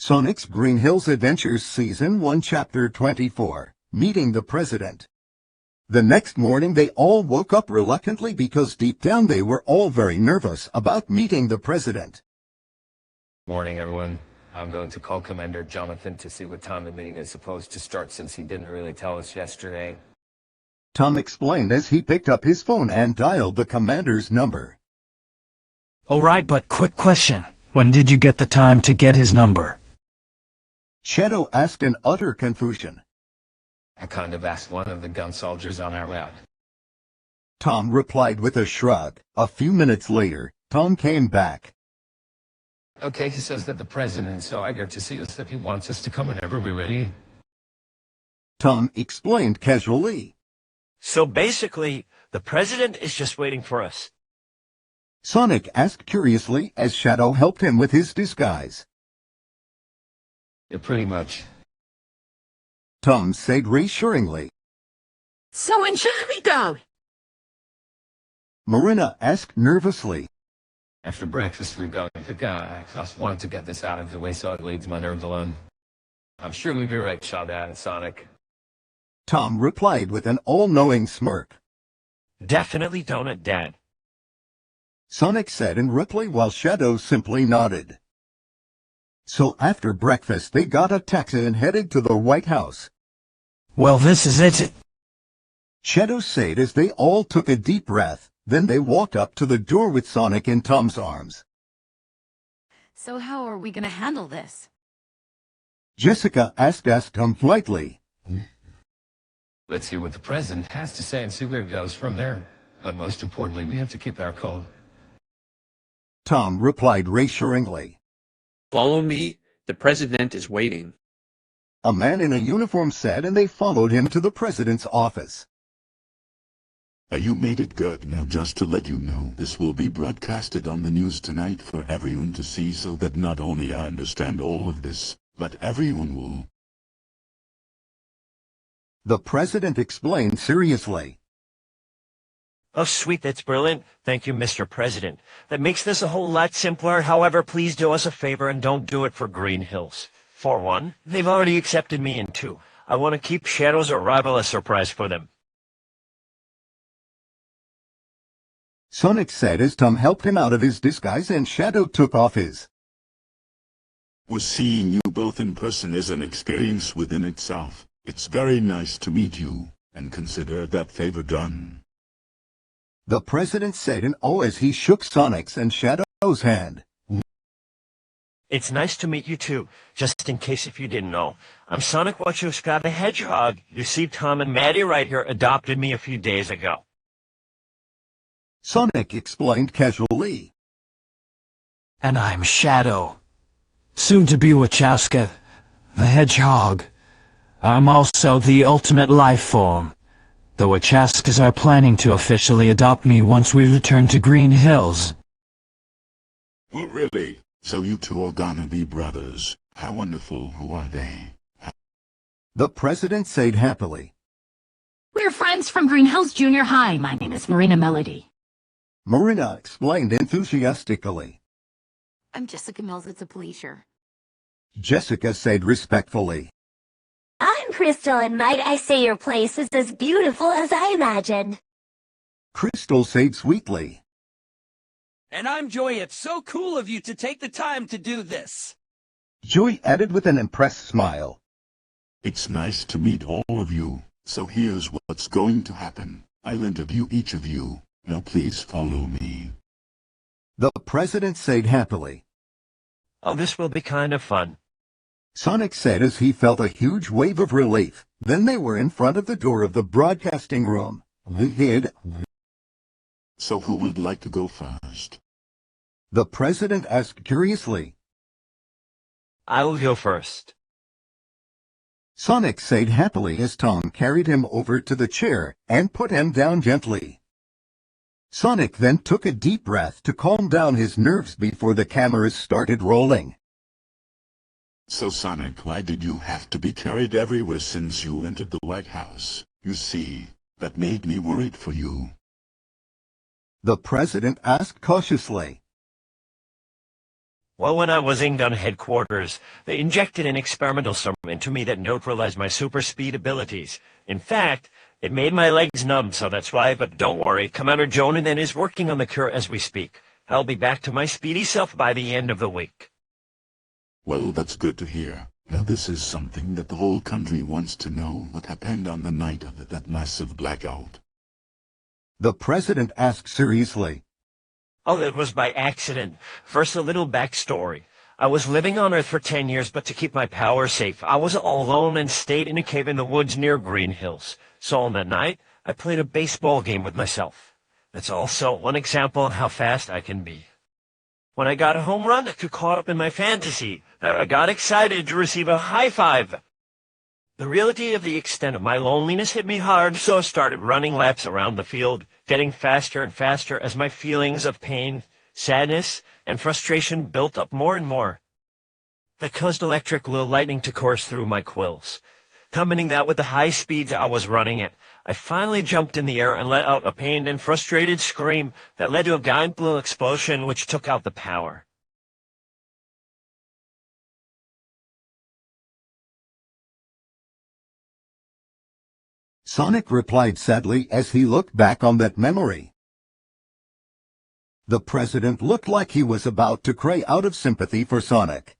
Sonic's Green Hills Adventures Season 1 Chapter 24, Meeting the President. The next morning they all woke up reluctantly because deep down they were all very nervous about meeting the President. Morning, everyone. I'm going to call Commander Jonathan to see what time the meeting is supposed to start since he didn't really tell us yesterday. Tom explained as he picked up his phone and dialed the commander's number. All right, but quick question. When did you get the time to get his number? Shadow asked in utter confusion. I kind of asked one of the gun soldiers on our route. Tom replied with a shrug. A few minutes later, Tom came back. Okay, he says that the president is so eager to see us that he wants us to come whenever we're ready. Tom explained casually. So basically, the president is just waiting for us. Sonic asked curiously as Shadow helped him with his disguise. Yeah, pretty much. Tom said reassuringly. So when should we go? Marina asked nervously. After breakfast, we're going to go. I just wanted to get this out of the way so it leaves my nerves alone. I'm sure we'll be right, Shadow and Sonic. Tom replied with an all-knowing smirk. Definitely don't, Dad. Sonic said in reply while Shadow simply nodded. So after breakfast they got a taxi and headed to the White House. Well, this is it. Shadow said as they all took a deep breath. Then they walked up to the door with Sonic in Tom's arms. So how are we gonna handle this? Jessica asked Tom politely. Let's hear what the president has to say and see where it goes from there. But most importantly, we have to keep our cool. Tom replied reassuringly. Follow me. The president is waiting. A man in a uniform said, and they followed him to the president's office. You made it good. Now just to let you know, this will be broadcasted on the news tonight for everyone to see so that not only I understand all of this, but everyone will. The president explained seriously. Oh, sweet, that's brilliant. Thank you, Mr. President. That makes this a whole lot simpler. However, please do us a favor and don't do it for Green Hills. For one, they've already accepted me, and two, I want to keep Shadow's arrival a surprise for them. Sonic said as Tom helped him out of his disguise and Shadow took off his. Was seeing you both in person is an experience within itself. It's very nice to meet you, and consider that favor done. The president said in awe as he shook Sonic's and Shadow's hand. It's nice to meet you too, just in case if you didn't know. I'm Sonic Wachowski the Hedgehog. You see, Tom and Maddie right here adopted me a few days ago. Sonic explained casually. And I'm Shadow. Soon to be Wachowski, the Hedgehog. I'm also the ultimate life form. The Wachowskis are planning to officially adopt me once we return to Green Hills. Oh, really? So you two are gonna be brothers. How wonderful. Who are they? The president said happily. We're friends from Green Hills Junior High. My name is Marina Melody. Marina explained enthusiastically. I'm Jessica Mills. It's a pleasure. Jessica said respectfully. I'm Crystal, and might I say your place is as beautiful as I imagined. Crystal said sweetly. And I'm Joy. It's so cool of you to take the time to do this. Joy added with an impressed smile. It's nice to meet all of you. So here's what's going to happen. I'll interview each of you. Now please follow me. The president said happily. Oh, this will be kind of fun. Sonic said as he felt a huge wave of relief. Then they were in front of the door of the broadcasting room. So who would like to go first? The president asked curiously. I will go first. Sonic said happily as Tom carried him over to the chair and put him down gently. Sonic then took a deep breath to calm down his nerves before the cameras started rolling. So Sonic, why did you have to be carried everywhere since you entered the White House? You see, that made me worried for you. The president asked cautiously. Well, when I was in gun headquarters, they injected an experimental serum into me that neutralized my super speed abilities. In fact, it made my legs numb, so that's why, but don't worry, Commander Jonan is working on the cure as we speak. I'll be back to my speedy self by the end of the week. Well, that's good to hear. Now this is something that the whole country wants to know. What happened on the night of that massive blackout? The president asked seriously. Oh, it was by accident. First, a little backstory. I was living on Earth for 10 years, but to keep my power safe, I was all alone and stayed in a cave in the woods near Green Hills. So on that night, I played a baseball game with myself. That's also one example of how fast I can be. When I got a home run, I got caught up in my fantasy. I got excited to receive a high five. The reality of the extent of my loneliness hit me hard, so I started running laps around the field, getting faster and faster as my feelings of pain, sadness, and frustration built up more and more. That caused electric blue lightning to course through my quills. Combining that with the high speeds I was running at, I finally jumped in the air and let out a pained and frustrated scream that led to a giant blue explosion which took out the power. Sonic replied sadly as he looked back on that memory. The president looked like he was about to cry out of sympathy for Sonic.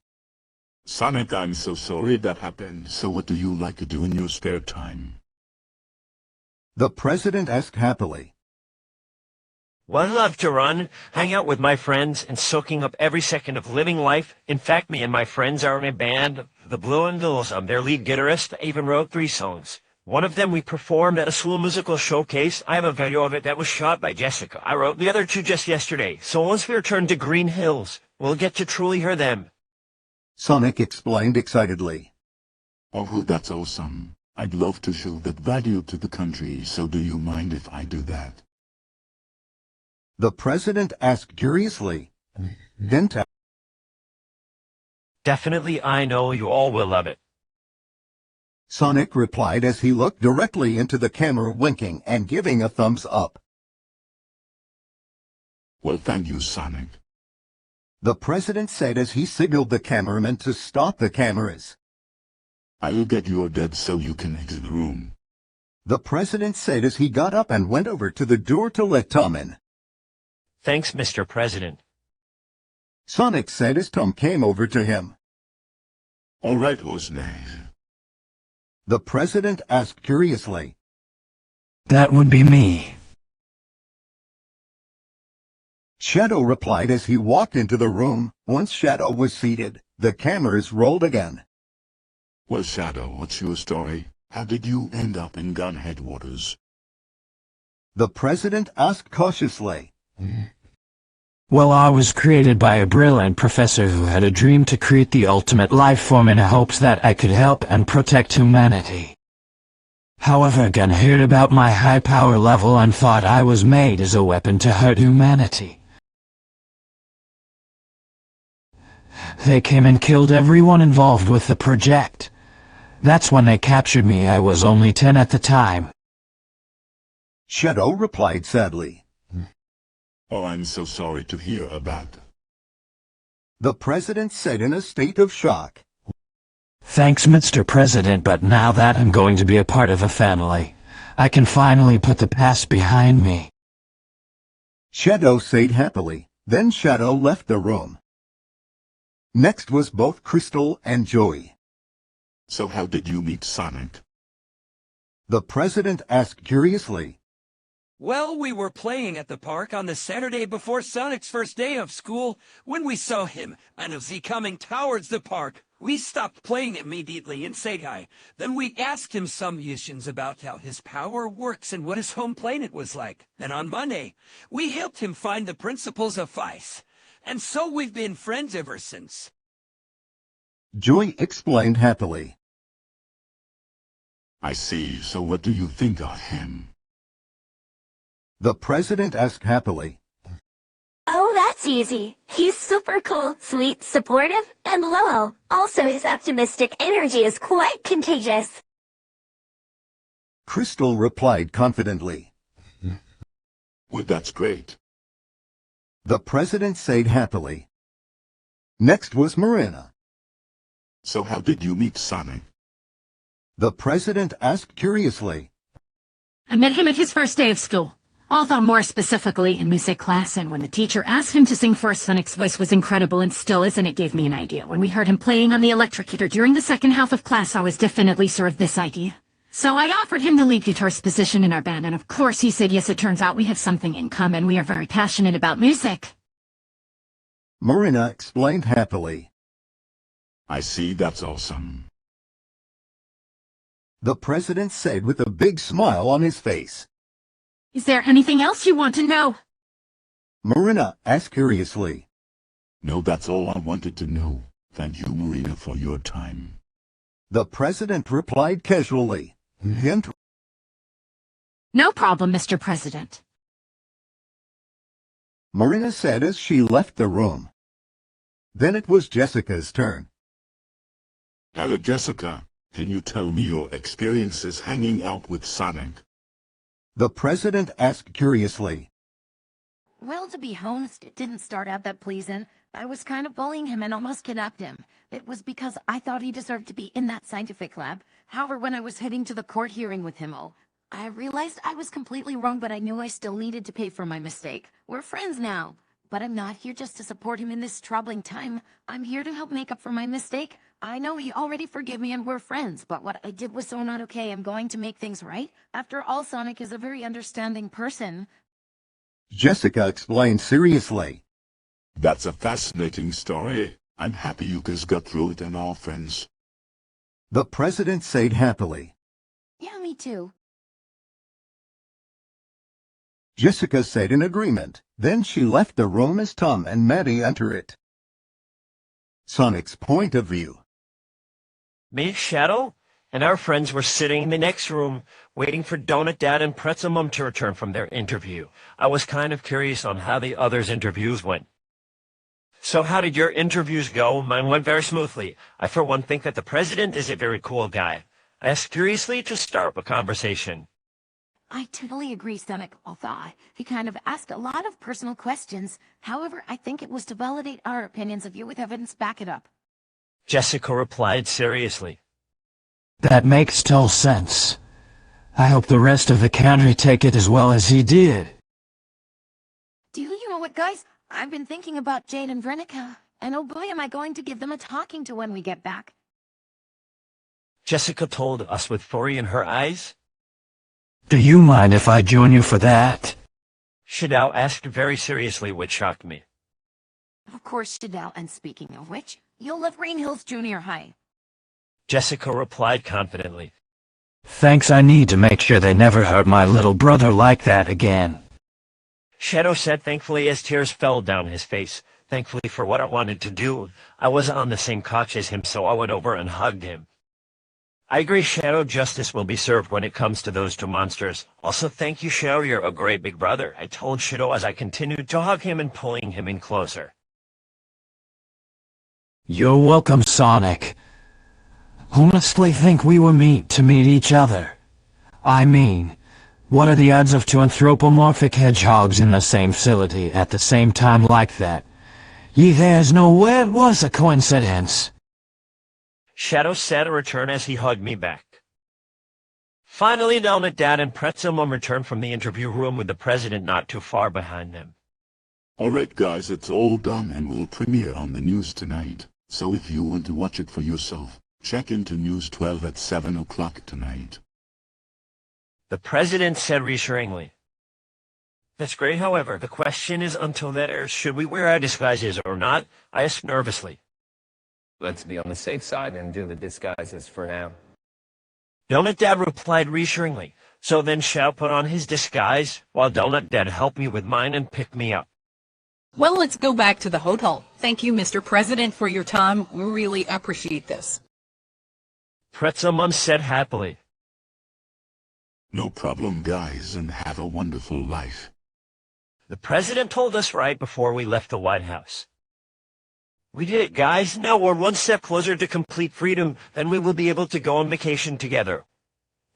Sonic, I'm so sorry that happened. So what do you like to do in your spare time? The president asked happily. Well, I love to run, hang out with my friends, and soaking up every second of living life. In fact, me and my friends are in a band, the Blue and Dulls. I'm their lead guitarist. I even wrote 3 songs. One of them we performed at a school musical showcase. I have a video of it that was shot by Jessica. I wrote the other 2 just yesterday. So once we return to Green Hills, we'll get to truly hear them. Sonic explained excitedly. Oh, that's awesome. I'd love to show that value to the country, so do you mind if I do that? The president asked curiously. Then Definitely, I know you all will love it. Sonic replied as he looked directly into the camera, winking and giving a thumbs up. Well, thank you, Sonic. The president said as he signaled the cameraman to stop the cameras. I'll get your dad so you can exit the room. The president said as he got up and went over to the door to let Tom in. Thanks, Mr. President. Sonic said as Tom came over to him. All right, who's next? The president asked curiously. That would be me. Shadow replied as he walked into the room. Once Shadow was seated, the cameras rolled again. Well, Shadow, what's your story? How did you end up in gun headquarters? The president asked cautiously. Well, I was created by a brilliant professor who had a dream to create the ultimate life form in hopes that I could help and protect humanity. However, Gun heard about my high power level and thought I was made as a weapon to hurt humanity. They came and killed everyone involved with the project. That's when they captured me. I was only 10 at the time. Shadow replied sadly. Oh, I'm so sorry to hear about that. The president said in a state of shock. Thanks, Mr. President, but now that I'm going to be a part of a family, I can finally put the past behind me. Shadow said happily. Then Shadow left the room. Next was both Crystal and Joey. So how did you meet Sonic? The president asked curiously. Well, we were playing at the park on the Saturday before Sonic's first day of school when we saw him and as he coming towards the park. We stopped playing immediately and said hi. Then we asked him some questions about how his power works and what his home planet was like. Then on Monday, we helped him find the principles of vice. And so we've been friends ever since. Joey explained happily. I see. So what do you think of him? The president asked happily. Oh, that's easy. He's super cool, sweet, supportive, and loyal. Also, his optimistic energy is quite contagious. Crystal replied confidently. Well, that's great. The president said happily. Next was Marina. So how did you meet Sonic? The president asked curiously. I met him at his first day of school. Although more specifically in music class, and when the teacher asked him to sing first, Sonic's voice was incredible and still is, and it gave me an idea. When we heard him playing on the electric guitar during the second half of class, I was definitely sure of this idea. So I offered him the lead guitarist position in our band, and of course he said yes. It turns out we have something in common. We are very passionate about music. Marina explained happily. I see, that's awesome. The president said with a big smile on his face. Is there anything else you want to know? Marina asked curiously. No, that's all I wanted to know. Thank you, Marina, for your time. The president replied casually. Hint. No problem, Mr. President. Marina said as she left the room. Then it was Jessica's turn. Hello, Jessica. Can you tell me your experiences hanging out with Sonic? The president asked curiously. Well, to be honest, it didn't start out that pleasant. I was kind of bullying him and almost kidnapped him. It was because I thought he deserved to be in that scientific lab. However, when I was heading to the court hearing with him, I realized I was completely wrong, but I knew I still needed to pay for my mistake. We're friends now. But I'm not here just to support him in this troubling time. I'm here to help make up for my mistake. I know he already forgave me and we're friends, but what I did was so not okay. I'm going to make things right. After all, Sonic is a very understanding person. Jessica explained seriously. That's a fascinating story. I'm happy you guys got through it and are friends. The president said happily. Yeah, me too. Jessica said in agreement. Then she left the room as Tom and Maddie entered it. Sonic's point of view. Me, Shadow, and our friends were sitting in the next room, waiting for Donut Dad and Pretzel Mum to return from their interview. I was kind of curious on how the others' interviews went. So how did your interviews go? Mine went very smoothly. I for one think that the president is a very cool guy. I asked curiously to start a conversation. I totally agree, Sonic, although he kind of asked a lot of personal questions. However, I think it was to validate our opinions of you with evidence back it up. Jessica replied seriously. That makes total sense. I hope the rest of the country take it as well as he did. Do you know what, guys? I've been thinking about Jade and Veronica, and oh boy am I going to give them a talking to when we get back. Jessica told us with fury in her eyes. Do you mind if I join you for that? Shadow asked very seriously, which shocked me. Of course, Shadow, and speaking of which, you'll love Green Hills Junior High. Jessica replied confidently. Thanks, I need to make sure they never hurt my little brother like that again. Shadow said thankfully as tears fell down his face. Thankfully for what I wanted to do. I was on the same couch as him, so I went over and hugged him. I agree, Shadow, justice will be served when it comes to those two monsters. Also, thank you, Shadow, you're a great big brother. I told Shadow as I continued to hug him and pulling him in closer. You're welcome, Sonic. Honestly think we were meant to meet each other. I mean, what are the odds of two anthropomorphic hedgehogs in the same facility at the same time like that? There's no way it was a coincidence. Shadow said a return as he hugged me back. Finally, Donut Dad and Pretzel Mum returned from the interview room with the president not too far behind them. Alright guys, it's all done and will premiere on the news tonight. So if you want to watch it for yourself, check into News 12 at 7 o'clock tonight. The president said reassuringly. That's great, however, the question is until that airs, should we wear our disguises or not? I asked nervously. Let's be on the safe side and do the disguises for now. Donut Dad replied reassuringly. So then Shao put on his disguise, while Donut Dad helped me with mine and picked me up. Well, let's go back to the hotel. Thank you, Mr. President, for your time. We really appreciate this. Pretzel Mum said happily. No problem, guys, and have a wonderful life. The president told us right before we left the White House. We did it, guys. Now we're one step closer to complete freedom. Then we will be able to go on vacation together.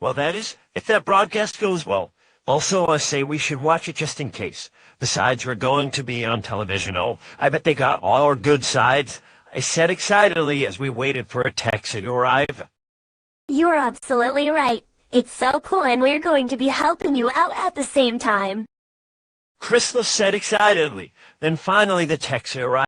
Well, that is, if that broadcast goes well. Also, I say we should watch it just in case. Besides, we're going to be on television. Oh, I bet they got all our good sides. I said excitedly as we waited for a taxi to arrive. You're absolutely right. It's so cool and we're going to be helping you out at the same time. Crystal said excitedly. Then finally the taxi arrived.